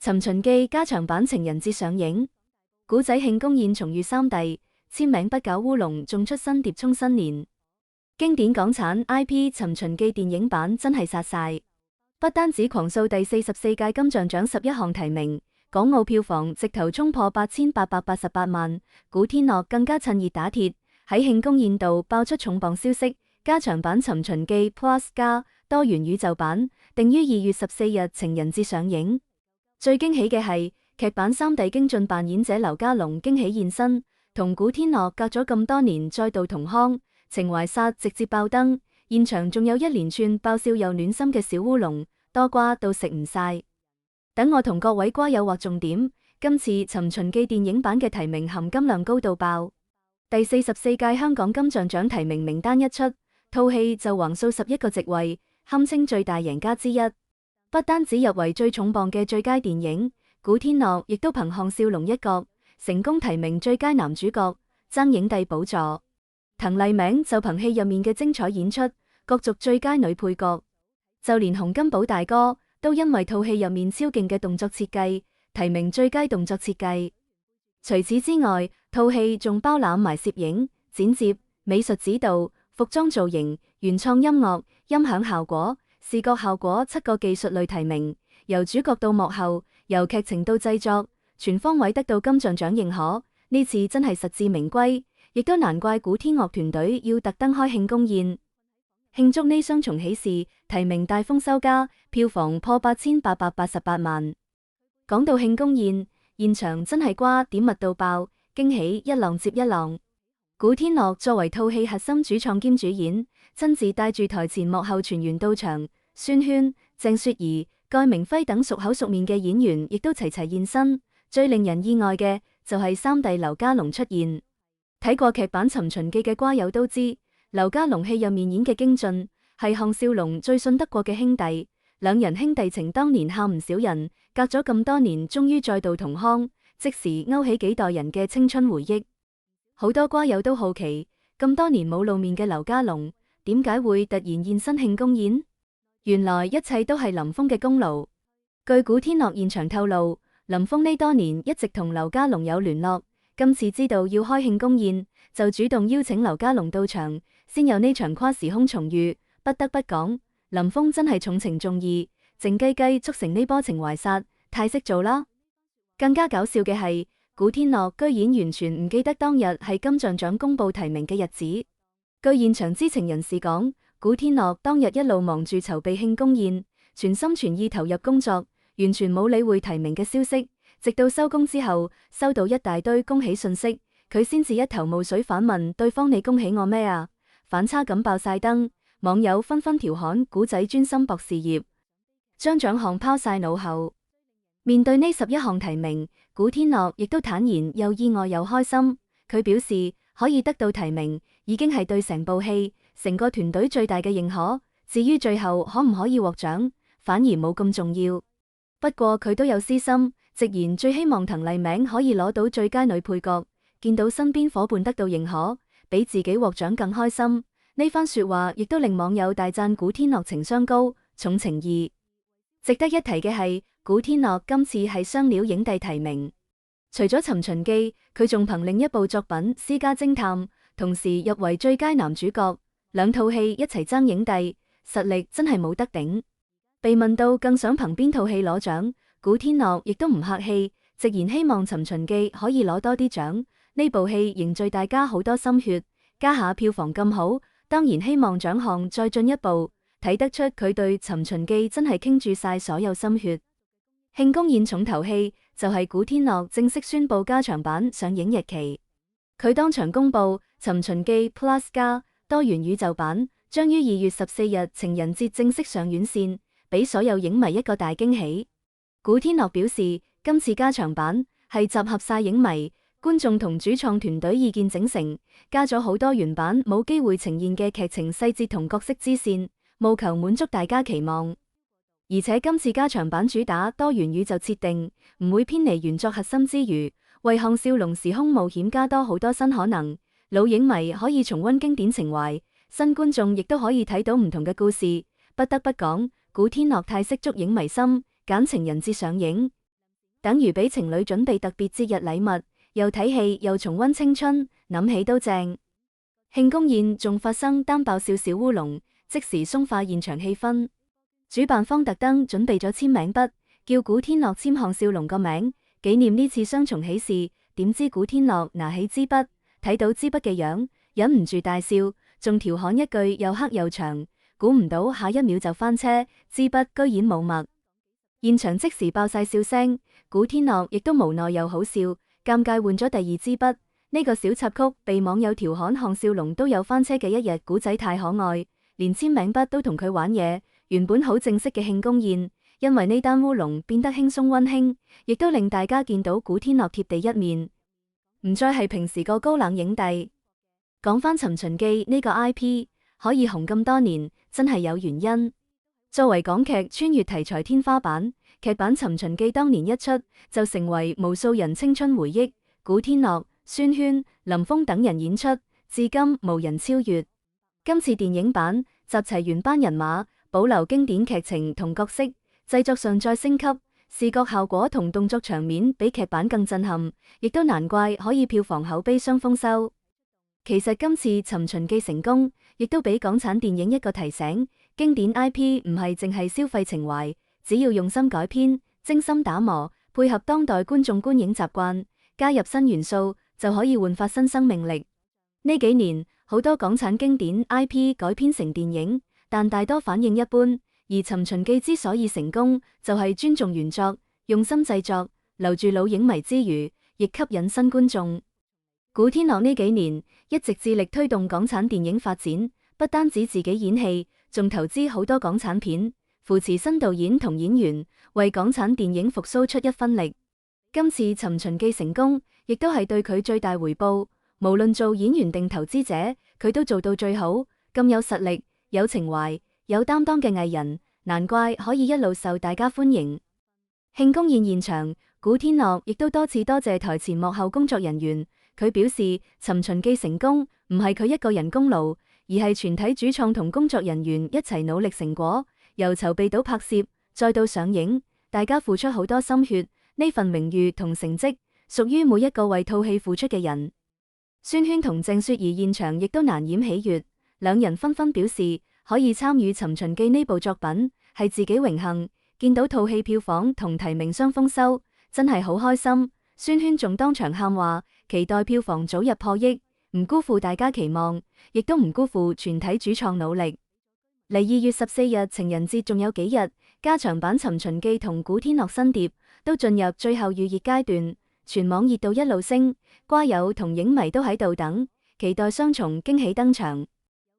尋秦記加長版情人節上映，古仔慶功宴重遇三弟，簽名不搞烏龍，仲出新碟衝新年。經典港產 IP《尋秦記》電影版真係殺晒，不單止狂掃第44屆金像獎11項提名，港澳票房直頭衝破8888萬，古天樂更加趁熱打鐵，喺慶功宴度爆出重磅消息，加長版《尋秦記 Plus 加多元宇宙版》定於2月14日情人節上映。最驚喜嘅係劇版三弟京俊扮演者劉家龍驚喜現身，同古天樂隔咗咁多年再度同腔，情懷殺直接爆燈，現場仲有一連串爆笑又暖心嘅小烏龍，多瓜到食唔晒。等我同各位瓜友劃重點，今次《尋秦記》電影版嘅提名含金量高到爆，第44屆香港金像獎提名名單一出，套戲就橫掃11個席位，堪稱最大贏家之一。不單止入圍最重磅嘅最佳電影，古天樂亦都憑項少龍一角成功提名最佳男主角，爭影帝寶座。滕麗名就憑戲入面嘅精彩演出，角逐最佳女配角。就連洪金寶大哥都因為套戲入面超勁嘅動作設計，提名最佳動作設計。除此之外，套戲仲包攬埋攝影、剪接、美術指導、服裝造型、原創音樂、音響效果、視覺效果7個技術類提名，由主角到幕後，由劇情到製作，全方位得到金像獎認可。呢次真係實至名歸，亦都難怪古天樂團隊要特登開慶功宴，慶祝呢雙重喜事，提名大豐收家，票房破8888萬。講到慶功宴，現場真係瓜點密到爆，驚喜一浪接一浪。古天樂作為套戲核心主創兼主演，親自帶住台前幕後全員到場，孫軒、鄭雪兒、蓋明輝等熟口熟面嘅演員亦都齊齊現身。最令人意外嘅就係三弟劉家龍出現。睇過劇版《尋秦記》嘅瓜友都知，劉家龍戲入面演嘅京俊係項少龍最信得過嘅兄弟，兩人兄弟情當年喊唔少人，隔咗咁多年終於再度同腔，即時勾起幾代人嘅青春回憶。好多瓜友都好奇，咁多年冇露面嘅劉家龍點解會突然現身慶功宴？原來一切都係林峰嘅功勞。據古天樂現場透露，林峰呢多年一直同劉家龍有聯絡，今次知道要開慶功宴，就主動邀請劉家龍到場，先有呢場跨時空重遇。不得不講，林峰真係重情重義，靜雞雞促成呢波情懷殺，太識做啦！更加搞笑嘅係，古天樂居然完全唔記得當日係金像獎公布提名嘅日子。據現場知情人士講，古天樂當日一路忙住籌備慶功宴，全心全意投入工作，完全冇理會提名嘅消息。直到收工之後，收到一大堆恭喜信息，佢先至一頭霧水反問對方：你恭喜我咩啊？反差感爆晒燈，網友紛紛調侃古仔專心博事業，將獎項拋晒腦後。面對呢11項提名，古天樂亦都坦然又意外又開心。佢表示可以得到提名，已經係對成部戲、成個團隊最大嘅認可。至於最後可唔可以獲獎，反而冇咁重要。不過佢都有私心，直言最希望滕麗名可以攞到最佳女配角，見到身邊伙伴得到認可，比自己獲獎更開心。呢番說話亦都令網友大讚古天樂情商高、重情義。值得一提嘅係，古天樂今次係雙料影帝提名，除咗《尋秦記》，佢仲憑另一部作品《私家偵探》同時入圍最佳男主角，兩套戲一齊爭影帝，實力真係冇得頂。被問到更想憑邊套戲攞獎，古天樂亦都唔客氣，直言希望《尋秦記》可以攞多啲獎。呢部戲凝聚大家好多心血，加下票房咁好，當然希望獎項再進一步。睇得出佢對《尋秦記》真係傾注晒所有心血。慶功宴重頭戲就係古天樂正式宣布加長版上映日期，佢當場公布《尋秦記 Plus 加多元宇宙版》將於2月14日情人節正式上院線，俾所有影迷一個大驚喜。古天樂表示，今次加長版係集合晒影迷、觀眾同主創團隊意見整成，加咗好多原版冇機會呈現嘅劇情細節同角色支線，務求滿足大家期望。而且今次加長版主打多元宇宙設定，唔會偏離原作核心之餘，為項少龍時空冒險加多好多新可能。老影迷可以重溫經典情懷，新觀眾亦都可以睇到唔同嘅故事。不得不講，古天樂太識捉影迷心，揀情人節上映。等於俾情侶準備特別節日禮物，又睇戲又重溫青春，諗起都正。慶功宴仲發生擔爆笑小烏龍，即時鬆化現場氣氛。主辦方特登準備咗簽名筆，叫古天樂簽項少龍個名，紀念呢次雙重喜事。點知古天樂拿起支筆，睇到支筆嘅樣，忍唔住大笑，仲調侃一句又黑又長。估唔到下一秒就翻車，支筆居然冇墨。現場即時爆晒笑聲，古天樂亦都無奈又好笑，尷尬換咗第二支筆。呢個小插曲被網友調侃項少龍都有翻車嘅一日，古仔太可愛，連簽名筆都同佢玩嘢。原本好正式嘅慶功宴，因為呢單烏龍變得輕鬆溫馨，亦都令大家見到古天樂貼地一面，唔再係平時個高冷影帝。講返《尋秦記》呢個 IP 可以紅咁多年，真係有原因。作為港劇穿越題材天花板，劇版《尋秦記》當年一出就成為無數人青春回憶。古天樂、孫軒、林峰等人演出，至今無人超越。今次電影版集齊原班人馬，保留經典劇情同角色，製作上再升級，視覺效果同動作場面比劇版更震撼，亦都難怪可以票房口碑雙豐收。其實今次《尋秦記》成功，亦都俾港產電影一個提醒：經典 IP 唔係淨係消費情懷，只要用心改編、精心打磨，配合當代觀眾觀影習慣，加入新元素，就可以煥發新生命力。呢幾年好多港產經典 IP 改編成電影，但大多反應一般。而《尋秦記》之所以成功，就係尊重原作，用心製作，留住老影迷之餘，亦吸引新觀眾。古天樂呢幾年一直致力推動港產電影發展，不單止自己演戲，仲投資好多港產片，扶持新導演同演員，為港產電影復甦出一分力。今次《尋秦記》成功，亦都係對佢最大回報。無論做演員定投資者，佢都做到最好。咁有實力、有情懷、有擔當嘅藝人，難怪可以一路受大家歡迎。慶功宴現場，古天樂亦都多次多謝台前幕後工作人員。佢表示，《尋秦記》成功唔係佢一個人功勞，而係全體主創同工作人員一齊努力成果。由籌備到拍攝，再到上映，大家付出好多心血。呢份榮譽同成績，屬於每一個為套戲付出嘅人。孫軒同鄭雪兒現場亦都難掩喜悅，兩人紛紛表示可以參與《尋秦記》呢部作品，係自己榮幸。見到套戲票房同提名雙豐收，真係好開心。孫軒仲當場喊話，期待票房早日破億，唔辜負大家期望，亦都唔辜負全體主創努力。離2月14日情人節仲有幾日，加長版《尋秦記》同古天樂新碟都進入最後預熱階段，全網熱度一路升，瓜友同影迷都喺度等，期待雙重驚喜登場。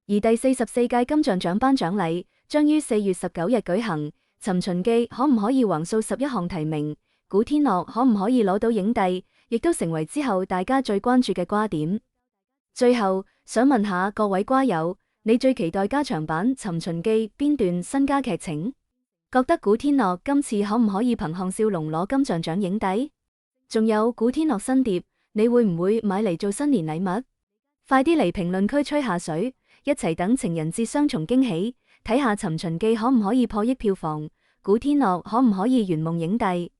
而第44屆金像獎頒獎禮將於4月19日舉行，《尋秦記》可唔可以橫掃11項提名？古天樂可唔可以攞到影帝，亦都成為之後大家最關注嘅瓜點。最後想問下各位瓜友，你最期待加長版《尋秦記》邊段新加劇情？覺得古天樂今次可唔可以憑項少龍攞金像獎影帝？仲有古天樂新碟，你會唔會買嚟做新年禮物？快啲嚟評論區吹下水，一齊等情人節雙重驚喜，睇下《尋秦記》可唔可以破億票房，古天樂可唔可以圓夢影帝？